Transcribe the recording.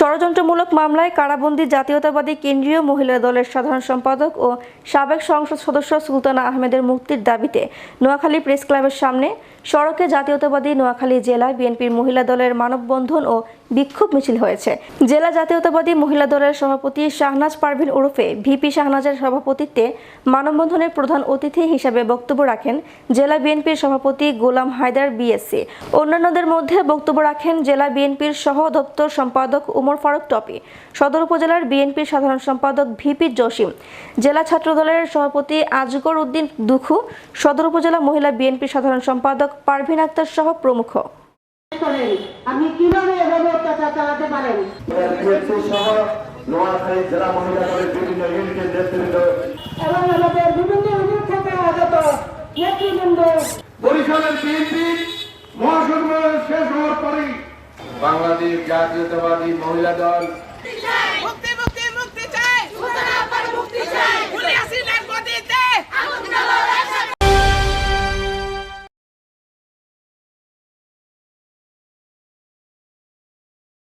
ষড়যন্ত্রমূলক মামলায় কারাবন্দী জাতীয়তাবাদী কেন্দ্রীয় মহিলা দলের সাধারণ সম্পাদক ও সাবেক সংসদ সদস্য সুলতানা আহমেদের মুক্তির দাবিতে নোয়াখালী প্রেস ক্লাবের সামনে সড়কে জাতীয়তাবাদী নোয়াখালী জেলা বিএনপির মহিলা দলের মানববন্ধন ও বিক্ষোভ মিছিল হয়েছে। জেলা জাতীয়তাবাদী মহিলা দলের সভাপতি শাহনাজ পারভিন ওরফে ভিপি শাহনাজের সভাপতিত্বে মানববন্ধনের প্রধান অতিথি হিসেবে বক্তব্য রাখেন জেলা বিএনপির সভাপতি গোলাম হায়দার বিএসসি। অন্যান্যদের মধ্যে বক্তব্য রাখেন জেলা বিএনপির সহ দপ্তর সম্পাদক উমর ফারুক টপি, সদর উপজেলার বিএনপির সাধারণ সম্পাদক ভিপি জসিম, জেলা ছাত্রদলের সভাপতি আজগর উদ্দিন দুখু, সদর উপজেলা মহিলা বিএনপির সাধারণ সম্পাদক পারভিন আক্তার সহ প্রমুখ। আপনি কিভাবে এভাবে অত্যাচার চালাতে পারেন? এবং আমাদের বিভিন্ন ইউনিট থেকে আগত নেতৃবৃন্দ বরিশালের বিএনপি মহাসম্মেলন শেষ হওয়ার পরেই বাংলাদেশ জাতীয়তাবাদী মহিলা দল